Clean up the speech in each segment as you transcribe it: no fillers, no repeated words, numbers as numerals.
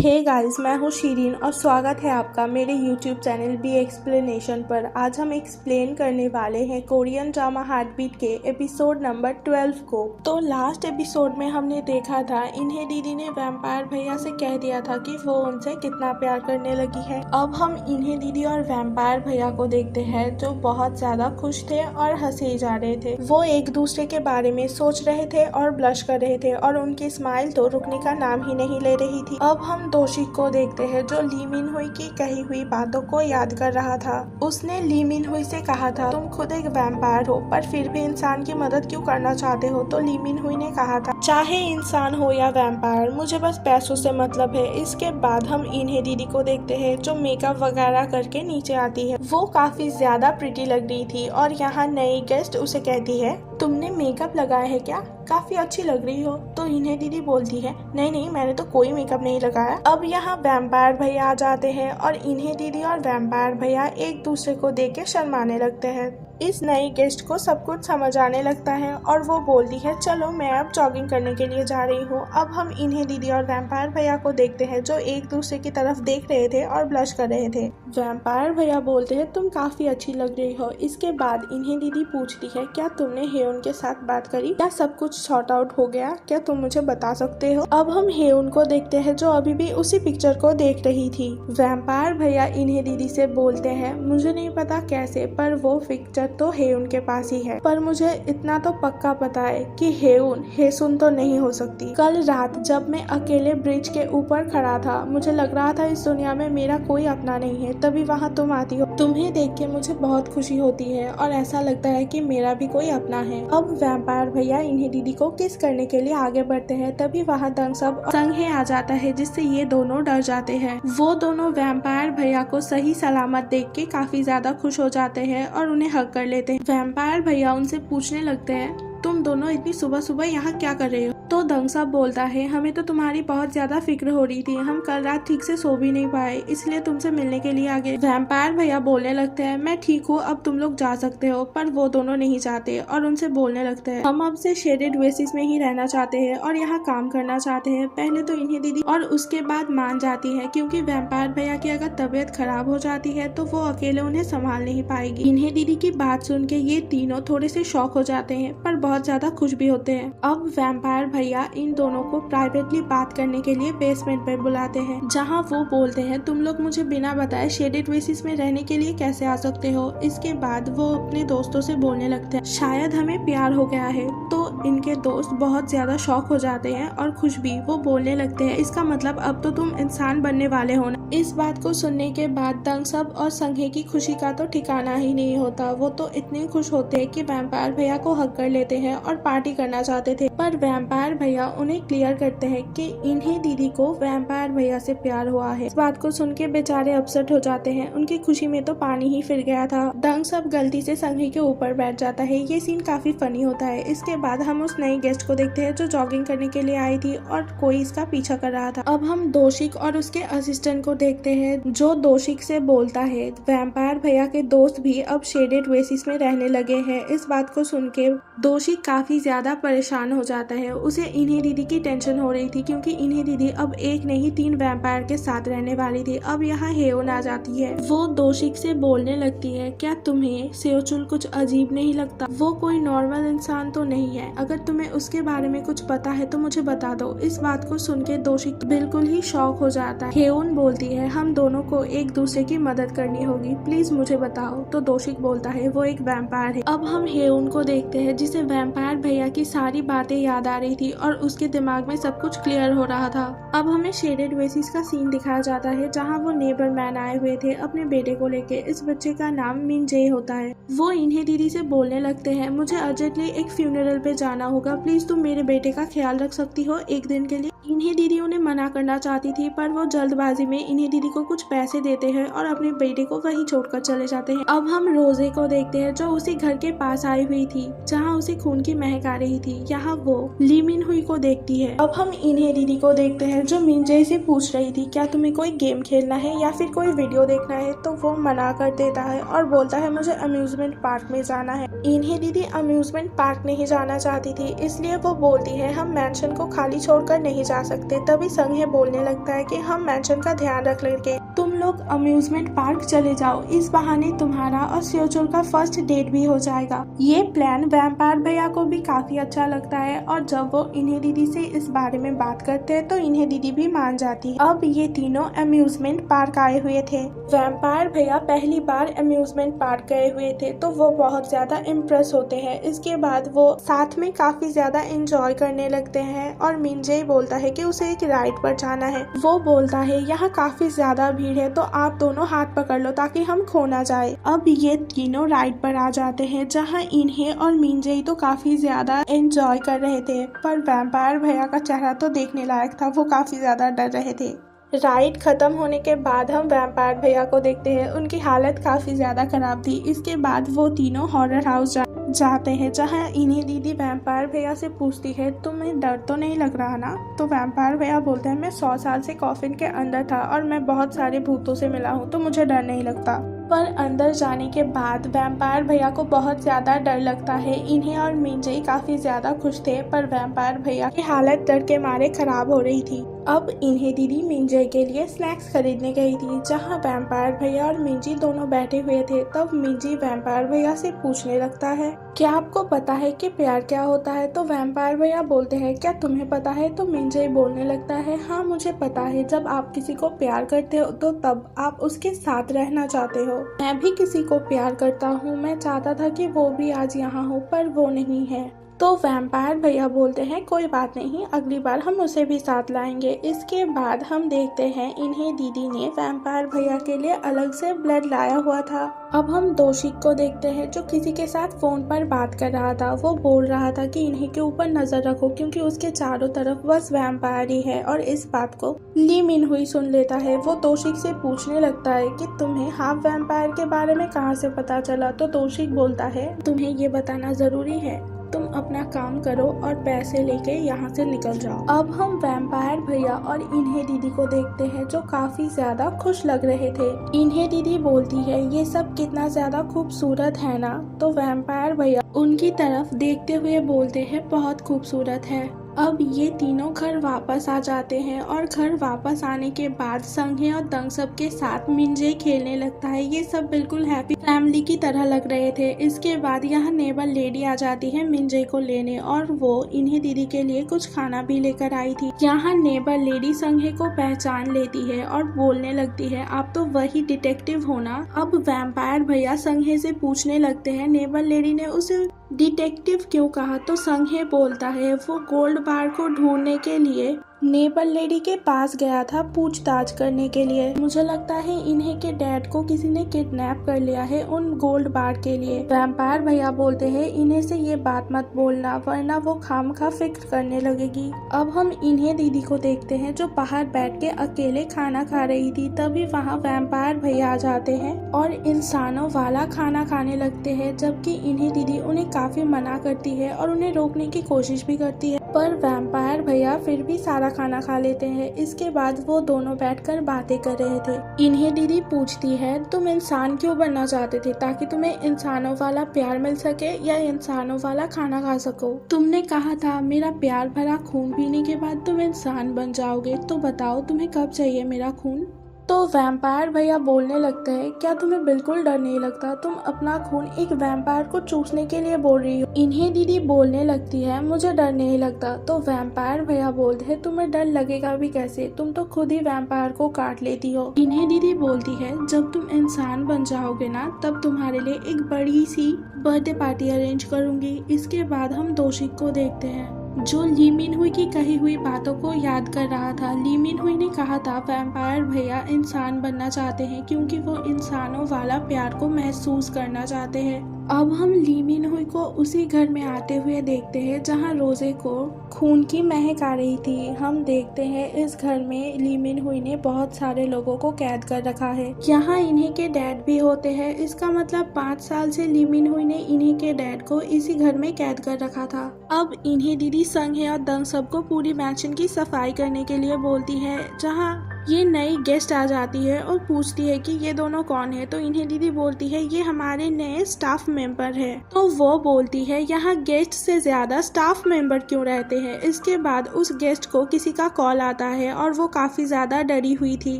Hey guys, मैं हूँ शीरीन और स्वागत है आपका मेरे यूट्यूब चैनल बी एक्सप्लेनेशन पर। आज हम एक्सप्लेन करने वाले हैं कोरियन ड्रामा हार्टबीट के एपिसोड नंबर 12 को। तो लास्ट एपिसोड में हमने देखा था इन्हें दीदी ने वैम्पायर भैया से कह दिया था कि वो उनसे कितना प्यार करने लगी है। अब हम इन्हें दीदी और वैम्पायर भैया को देखते हैं जो बहुत ज्यादा खुश थे और हंसे जा रहे थे। वो एक दूसरे के बारे में सोच रहे थे और ब्लश कर रहे थे और उनकी स्माइल तो रुकने का नाम ही नहीं ले रही थी। अब हम दोषी को देखते हैं जो ली मिन हुई की कही हुई बातों को याद कर रहा था। उसने ली मिन हुई से कहा था तुम खुद एक वैम्पायर हो पर फिर भी इंसान की मदद क्यों करना चाहते हो। तो ली मिन हुई ने कहा था चाहे इंसान हो या वैम्पायर मुझे बस पैसों से मतलब है। इसके बाद हम इन्हें दीदी को देखते हैं जो मेकअप वगैरह करके नीचे आती है। वो काफी ज्यादा प्रिटी लग रही थी और यहाँ नई गेस्ट उसे कहती है तुमने मेकअप लगाया है क्या, काफी अच्छी लग रही हो। तो इन्हें दीदी बोलती है नहीं नहीं मैंने तो कोई मेकअप नहीं लगाया। अब यहाँ वैम्पायर भैया आ जाते हैं और इन्हें दीदी और वैम्पायर भैया एक दूसरे को देख के शर्माने लगते हैं। इस नई गेस्ट को सब कुछ समझ आने लगता है और वो बोलती है चलो मैं अब जॉगिंग करने के लिए जा रही हूँ। अब हम इन्हें दीदी और वैम्पायर भैया को देखते हैं जो एक दूसरे की तरफ देख रहे थे और ब्लश कर रहे थे। वैम्पायर भैया बोलते हैं तुम काफी अच्छी लग रही हो। इसके बाद इन्हें दीदी पूछती है क्या तुमने हेउन के साथ बात करी, क्या सब कुछ सॉर्ट आउट हो गया, क्या तुम मुझे बता सकते हो। अब हम हेउन को देखते हैं जो अभी भी उसी पिक्चर को देख रही थी। वैम्पायर भैया इन्हें दीदी से बोलते हैं मुझे नहीं पता कैसे पर वो पिक्चर तो हेउन के पास ही है, पर मुझे इतना तो पक्का पता है कि हेउन हेसुन तो नहीं हो सकती। कल रात जब मैं अकेले ब्रिज के ऊपर खड़ा था मुझे लग रहा था इस दुनिया में मेरा कोई अपना नहीं है, तभी वहाँ तुम आती हो। तुम्हें देख के मुझे बहुत खुशी होती है और ऐसा लगता है कि मेरा भी कोई अपना है। अब वैम्पायर भैया इन्हें दीदी को किस करने के लिए आगे बढ़ते हैं तभी वहाँ दंगसब संघे आ जाता है जिससे ये दोनों डर जाते हैं। वो दोनों वैम्पायर भैया को सही सलामत देख के काफी ज्यादा खुश हो जाते हैं और उन्हें हग कर लेते हैं। वैम्पायर भैया उनसे पूछने लगते हैं तुम दोनों इतनी सुबह सुबह यहाँ क्या कर रहे हो। तो दंगसब बोलता है हमें तो तुम्हारी बहुत ज्यादा फिक्र हो रही थी, हम कल रात ठीक से सो भी नहीं पाए इसलिए तुमसे मिलने के लिए आ गए। वैम्पायर भैया बोलने लगते हैं मैं ठीक हूँ अब तुम लोग जा सकते हो, पर वो दोनों नहीं चाहते और उनसे बोलने लगते हैं हम अब से शेडेड वेसिस में ही रहना चाहते हैं और यहाँ काम करना चाहते हैं। पहले तो इन्हें दीदी और उसके बाद मान जाती है क्योंकि वैम्पायर भैया की अगर तबीयत खराब हो जाती है तो वो अकेले उन्हें संभाल नहीं पाएगी। इन्हें दीदी की बात सुन के ये तीनों थोड़े से शॉक हो जाते हैं पर बहुत ज्यादा खुश भी होते हैं। अब वैम्पायर भैया इन दोनों को प्राइवेटली बात करने के लिए बेसमेंट पर बुलाते हैं जहां वो बोलते हैं तुम लोग मुझे बिना बताए शेडेड वेसिस में रहने के लिए कैसे आ सकते हो। इसके बाद वो अपने दोस्तों से बोलने लगते हैं शायद हमें प्यार हो गया है। तो इनके दोस्त बहुत ज्यादा शॉक हो जाते हैं और खुश भी। वो बोलने लगते हैं इसका मतलब अब तो तुम इंसान बनने वाले हो ना। इस बात को सुनने के बाद दंगसब और संघे की खुशी का तो ठिकाना ही नहीं होता। वो तो इतने खुश होते हैं कि वैम्पायर भैया को हक कर लेते हैं और पार्टी करना चाहते थे, पर वैम्पायर भैया उन्हें क्लियर करते हैं कि इन्हें दीदी को वैम्पायर भैया से प्यार हुआ है। इस बात को सुन के बेचारे अपसेट हो जाते हैं, उनकी खुशी में तो पानी ही फिर गया था। दंगसब गलती से संघे के ऊपर बैठ जाता है। ये सीन काफी फनी होता है। इसके बाद हम उस नई गेस्ट को देखते हैं जो जॉगिंग करने के लिए आई थी और कोई इसका पीछा कर रहा था। अब हम दोशिक और उसके असिस्टेंट को देखते हैं जो दोशिक से बोलता है वैम्पायर भैया के दोस्त भी अब शेडेड वेसिस में रहने लगे हैं। इस बात को सुन के दोशिक काफी ज्यादा परेशान हो जाता है। उसे इन्हें दीदी की टेंशन हो रही थी क्योंकि इन्हें दीदी अब एक नहीं 3 वैम्पायर के साथ रहने वाली थी। अब यहाँ हेउन आ जाती है। वो दोशिक से बोलने लगती है क्या तुम्हें सेओचुल कुछ अजीब नहीं लगता, वो कोई नॉर्मल इंसान तो नहीं है, अगर तुम्हें उसके बारे में कुछ पता है तो मुझे बता दो। इस बात को सुन के दोशिक बिल्कुल ही शॉक हो जाता है। हेउन बोलती है हम दोनों को एक दूसरे की मदद करनी होगी, प्लीज मुझे बताओ। तो दोशिक बोलता है वो एक वैम्पायर है। अब हम हेउन को देखते हैं जिसे वैम्पायर भैया की सारी बातें याद आ रही थी और उसके दिमाग में सब कुछ क्लियर हो रहा था। अब हमें शेडेड वेसिस का सीन दिखाया जाता है जहां वो नेबर मैन आए हुए थे अपने बेटे को लेके। इस बच्चे का नाम मिन जे होता है। वो इन्हें दीदी से बोलने लगते हैं मुझे अर्जेंटली एक फ्यूनरल पे जाना होगा, प्लीज तुम मेरे बेटे का ख्याल रख सकती हो एक दिन के लिए। इन्हें दीदी उन्हें मना करना चाहती थी पर वो जल्दबाजी में इन्हें इन्हें दीदी को कुछ पैसे देते हैं और अपने बेटे को वहीं छोड़कर चले जाते हैं। अब हम रोजे को देखते हैं जो उसी घर के पास आई हुई थी जहाँ उसे खून की महक आ रही थी। यहाँ वो ली मिन हुई को देखती है। अब हम इन्हें दीदी को देखते हैं जो मिनजे से पूछ रही थी क्या तुम्हें कोई गेम खेलना है या फिर कोई वीडियो देखना है, तो वो मना कर देता है और बोलता है मुझे अम्यूजमेंट पार्क में जाना है। इन्हें दीदी अम्यूजमेंट पार्क नहीं जाना चाहती थी, इसलिए वो बोलती है हम मैंशन को खाली छोड़कर नहीं जा सकते। तभी संघे बोलने लगता है कि हम मैंशन का ध्यान रख लेंगे, तुम लोग अम्यूजमेंट पार्क चले जाओ, इस बहाने तुम्हारा और स्योचुल का फर्स्ट डेट भी हो जाएगा। ये प्लान वैम्पायर भैया को भी काफी अच्छा लगता है और जब वो इन्हें दीदी से इस बारे में बात करते हैं तो इन्हें दीदी भी मान जाती है। अब ये तीनों अम्यूजमेंट पार्क आए हुए थे। वैम्पायर भैया पहली बार अम्यूजमेंट पार्क गए हुए थे तो वो बहुत ज्यादा इम्प्रेस होते हैं। इसके बाद वो साथ में काफी ज्यादा एंजॉय करने लगते हैं और मिनजे बोलता है कि उसे एक राइड पर जाना है। वो बोलता है यहाँ काफी ज्यादा भीड़ है तो आप दोनों हाथ पकड़ लो ताकि हम खो ना जाए। अब ये तीनों राइड पर आ जाते हैं जहाँ इन्हें और मिनजे तो काफी ज्यादा एंजॉय कर रहे थे, पर वैम्पायर भैया का चेहरा तो देखने लायक था, वो काफी ज्यादा डर रहे थे। राइड खत्म होने के बाद हम वैम्पायर भैया को देखते हैं, उनकी हालत काफी ज्यादा खराब थी। इसके बाद वो तीनों हॉरर हाउस जाते हैं जहाँ इन्हें दीदी वैम्पायर भैया से पूछती है तुम्हें डर तो नहीं लग रहा ना? तो वैम्पायर भैया बोलते हैं मैं 100 साल से कॉफिन के अंदर था और मैं बहुत सारे भूतों से मिला हूँ तो मुझे डर नहीं लगता। पर अंदर जाने के बाद वैम्पायर भैया को बहुत ज्यादा डर लगता है। इन्हें और मिनजे काफी ज्यादा खुश थे पर वैम्पायर भैया की हालत डर के मारे खराब हो रही थी। अब इन्हें दीदी मिनजे के लिए स्नैक्स खरीदने गई थी जहाँ वैम्पायर भैया और मिंजी दोनों बैठे हुए थे। तब मिंजी वैम्पायर भैया से पूछने लगता है क्या आपको पता है कि प्यार क्या होता है? तो वैम्पायर भैया बोलते हैं क्या तुम्हें पता है? तो मिंजे बोलने लगता है हाँ मुझे पता है, जब आप किसी को प्यार करते हो तो तब आप उसके साथ रहना चाहते हो। मैं भी किसी को प्यार करता हूँ, मैं चाहता था कि वो भी आज यहाँ हो पर वो नहीं है। तो वैम्पायर भैया बोलते हैं कोई बात नहीं, अगली बार हम उसे भी साथ लाएंगे। इसके बाद हम देखते हैं इन्हें दीदी ने वैम्पायर भैया के लिए अलग से ब्लड लाया हुआ था। अब हम दोशिक को देखते हैं जो किसी के साथ फोन पर बात कर रहा था। वो बोल रहा था कि इन्हीं के ऊपर नजर रखो क्योंकि उसके चारों तरफ बस वैम्पायर ही है। और इस बात को ली मिन हुई सुन लेता है। वो दोशिक से पूछने लगता है कि तुम्हें हाफ वैम्पायर के बारे में कहाँ से पता चला? तो दोशिक बोलता है तुम्हें ये बताना जरूरी है, तुम अपना काम करो और पैसे लेके यहाँ से निकल जाओ। अब हम वैम्पायर भैया और इन्हें दीदी को देखते हैं जो काफी ज्यादा खुश लग रहे थे। इन्हें दीदी बोलती है ये सब कितना ज्यादा खूबसूरत है ना? तो वैम्पायर भैया उनकी तरफ देखते हुए बोलते हैं बहुत खूबसूरत है। अब ये तीनों घर वापस आ जाते हैं और घर वापस आने के बाद संघे और दंग सब के साथ मिंजे खेलने लगता है। ये सब बिल्कुल हैप्पी फैमिली की तरह लग रहे थे। इसके बाद यहाँ नेबर लेडी आ जाती है मिंजे को लेने और वो इन्हें दीदी के लिए कुछ खाना भी लेकर आई थी। यहाँ नेबर लेडी संघे को पहचान लेती है और बोलने लगती है आप तो वही डिटेक्टिव हो ना? अब वैम्पायर भैया संघे से पूछने लगते हैं नेबर लेडी ने उसे डिटेक्टिव क्यों कहा? तो संघे बोलता है वो गोल्ड बार को ढूंढने के लिए नेबर लेडी के पास गया था पूछताछ करने के लिए। मुझे लगता है इन्हें के डैड को किसी ने किडनैप कर लिया है उन गोल्ड बार के लिए। वैम्पायर भैया बोलते हैं इन्हें से ये बात मत बोलना वरना वो खामखा फिक्र करने लगेगी। अब हम इन्हें दीदी को देखते हैं जो बाहर बैठ के अकेले खाना खा रही थी। तभी वहाँ वैम्पायर भैया आ जाते हैं और इंसानों वाला खाना खाने लगते हैं, जबकि इन्हें दीदी उन्हें काफी मना करती है और उन्हें रोकने की कोशिश भी करती है, पर वैम्पायर भैया फिर भी सारा खाना खा लेते हैं। इसके बाद वो दोनों बैठकर बातें कर रहे थे। इन्हें दीदी पूछती है तुम इंसान क्यों बनना चाहते थे? ताकि तुम्हें इंसानों वाला प्यार मिल सके या इंसानों वाला खाना खा सको? तुमने कहा था मेरा प्यार भरा खून पीने के बाद तुम इंसान बन जाओगे, तो बताओ तुम्हें कब चाहिए मेरा खून? तो वैम्पायर भैया बोलने लगते हैं क्या तुम्हें बिल्कुल डर नहीं लगता? तुम अपना खून एक वैम्पायर को चूसने के लिए बोल रही हो। इन्हें दीदी बोलने लगती है मुझे डर नहीं लगता। तो वैम्पायर भैया बोलते हैं तुम्हें डर लगेगा भी कैसे, तुम तो खुद ही वैम्पायर को काट लेती हो। इन्हें दीदी बोलती है जब तुम इंसान बन जाओगे ना तब तुम्हारे लिए एक बड़ी सी बर्थडे पार्टी अरेंज करूंगी। इसके बाद हम दोशिक को देखते हैं जो ली मिन हुई की कही हुई बातों को याद कर रहा था। ली मिन हुई ने कहा था वैम्पायर भैया इंसान बनना चाहते हैं क्योंकि वो इंसानों वाला प्यार को महसूस करना चाहते हैं। अब हम ली मिन हुई को उसी घर में आते हुए देखते हैं जहां रोजे को खून की महक आ रही थी। हम देखते हैं इस घर में ली मिन हुई ने बहुत सारे लोगों को कैद कर रखा है। यहाँ इन्हीं के डैड भी होते हैं। इसका मतलब 5 साल से ली मिन हुई ने इन्हीं के डैड को इसी घर में कैद कर रखा था। अब इन्हीं दीदी संघे और दंग सबको पूरी मैंशन की सफाई करने के लिए बोलती है, जहाँ ये नई गेस्ट आ जाती है और पूछती है कि ये दोनों कौन है। तो इन्हें दीदी बोलती है ये हमारे नए स्टाफ मेंबर है। तो वो बोलती है यहाँ गेस्ट से ज्यादा स्टाफ मेंबर क्यों रहते हैं। इसके बाद उस गेस्ट को किसी का कॉल आता है और वो काफी ज्यादा डरी हुई थी।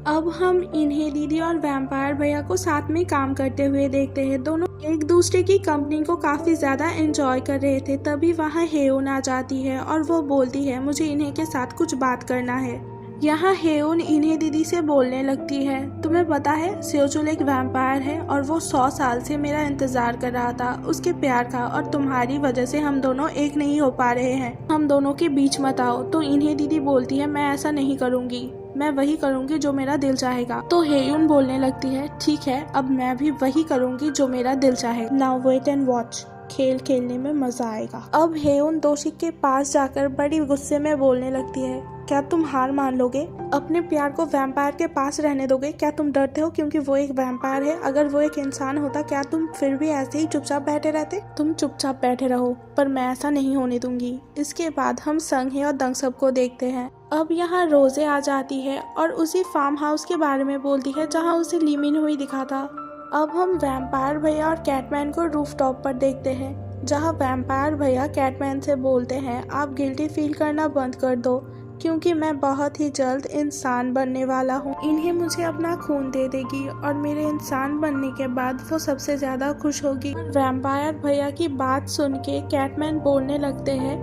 अब हम इन्हें दीदी और वैम्पायर भैया को साथ में काम करते हुए देखते हैं। दोनों एक दूसरे की कंपनी को काफी ज्यादा एंजॉय कर रहे थे। तभी वहाँ हेयोन आ जाती है और वो बोलती है मुझे इन्हें के साथ कुछ बात करना है। यहाँ हेयोन इन्हें दीदी से बोलने लगती है, तुम्हें पता है सेओचुल एक वैम्पायर है और वो 100 साल से मेरा इंतजार कर रहा था उसके प्यार का, और तुम्हारी वजह से हम दोनों एक नहीं हो पा रहे हैं। हम दोनों के बीच मत आओ। तो इन्हें दीदी बोलती है मैं ऐसा नहीं करूँगी, मैं वही करूँगी जो मेरा दिल चाहेगा। तो हेयोन बोलने लगती है ठीक है, अब मैं भी वही करूँगी जो मेरा दिल चाहेगा। नाउ वेट एंड वॉच, खेल खेलने में मजा आएगा। अब हेयोन दोशिक के पास जाकर बड़ी गुस्से में बोलने लगती है, क्या तुम हार मान लोगे? अपने प्यार को वैम्पायर के पास रहने दोगे? क्या तुम डरते हो क्योंकि वो एक वैम्पायर है? अगर वो एक इंसान होता क्या तुम फिर भी ऐसे ही चुपचाप बैठे रहते? तुम चुपचाप बैठे रहो, पर मैं ऐसा नहीं होने दूंगी। इसके बाद हम संघे और दंग सब को देखते हैं। अब यहाँ रोजे आ जाती है और उसी फार्म हाउस के बारे में बोलती है जहाँ उसे ली मिन हुई दिखा था। अब हम वैम्पायर भैया और कैटमैन को रूफटॉप पर देखते हैं, जहाँ वैम्पायर भैया कैटमैन से बोलते हैं आप गिल्टी फील करना बंद कर दो क्योंकि मैं बहुत ही जल्द इंसान बनने वाला हूँ। इन्हें मुझे अपना खून दे देगी और मेरे इंसान बनने के बाद वो सबसे ज्यादा खुश होगी। वैम्पायर भैया की बात सुन के कैटमैन बोलने लगते हैं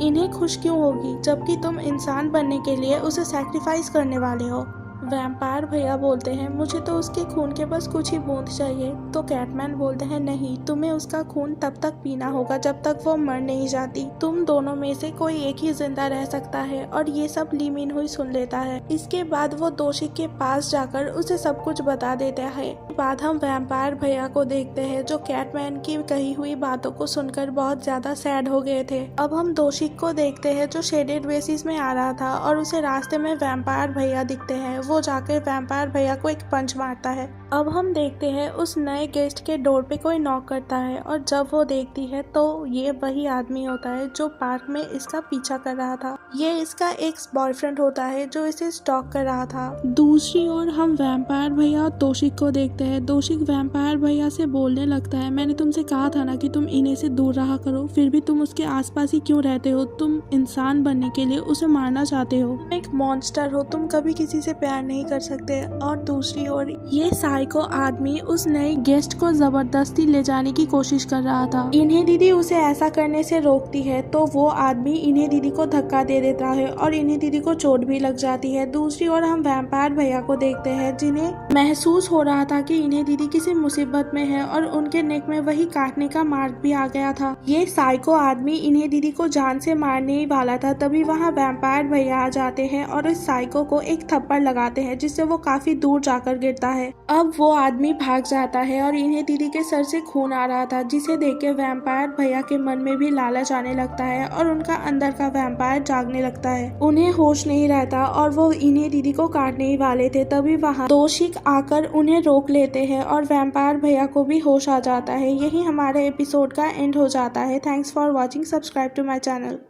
इन्हें खुश क्यों होगी जबकि तुम इंसान बनने के लिए उसे सैक्रिफाइस करने वाले हो। वैम्पायर भैया बोलते हैं मुझे तो उसके खून के बस कुछ ही बूंद चाहिए। तो कैटमैन बोलते हैं नहीं, तुम्हें उसका खून तब तक पीना होगा जब तक वो मर नहीं जाती। तुम दोनों में से कोई एक ही जिंदा रह सकता है। और ये सब ली मिन हुई सुन लेता है। इसके बाद वो दोषी के पास जाकर उसे सब कुछ बता देता है। बाद हम वैम्पायर भैया को देखते हैं जो कैटमैन की कही हुई बातों को सुनकर बहुत ज्यादा सैड हो गए थे। अब हम दोषी को देखते हैं जो शेडेड बेसिस में आ रहा था और उसे रास्ते में वैम्पायर भैया दिखते हैं। वो जाकर वैम्पायर भैया को एक पंच मारता है। अब हम देखते हैं उस नए गेस्ट के डोर पे कोई नॉक करता है और जब वो देखती है तो ये वही आदमी होता है जो पार्क में इसका पीछा कर रहा था। ये इसका एक्स बॉयफ्रेंड होता है जो इसे स्टॉक कर रहा था। दूसरी ओर हम वैम्पायर भैया और दोशिक को देखते हैं। दोशिक वैम्पायर भैया से बोलने लगता है मैंने तुमसे कहा था ना कि तुम इन्हें से दूर रहा करो, फिर भी तुम उसके आसपास ही क्यों रहते हो? तुम इंसान बनने के लिए उसे मारना चाहते हो, तुम एक मॉन्स्टर हो, तुम कभी किसी से प्यार नहीं कर सकते। और दूसरी ओर ये साइको आदमी उस नए गेस्ट को जबरदस्ती ले जाने की कोशिश कर रहा था। इन्हें दीदी उसे ऐसा करने से रोकती है तो वो आदमी इन्हें दीदी को धक्का दे देता है और इन्हें दीदी को चोट भी लग जाती है। दूसरी ओर हम वैम्पायर भैया को देखते हैं जिन्हें महसूस हो रहा था कि इन्हें दीदी किसी मुसीबत में है और उनके नेक में वही काटने का मार्क भी आ गया था। ये साइको आदमी इन्हें दीदी को जान से मारने ही वाला था। तभी वहाँ वैम्पायर भैया आ जाते हैं और इस साइको को एक थप्पड़ लगाते हैं जिससे वो काफी दूर जाकर गिरता है। अब वो आदमी भाग जाता है और इन्हें दीदी के सर से खून आ रहा था जिसे देख के वैम्पायर भैया के मन में भी लालच आने लगता है और उनका अंदर का वैम्पायर जागने लगता है। उन्हें होश नहीं रहता और वो इन्हें दीदी को काटने ही वाले थे। तभी वहाँ दोशिक आकर उन्हें रोक लेते हैं और वैम्पायर भैया को भी होश आ जाता है। यही हमारे एपिसोड का एंड हो जाता है। Thanks for watching, subscribe to my channel.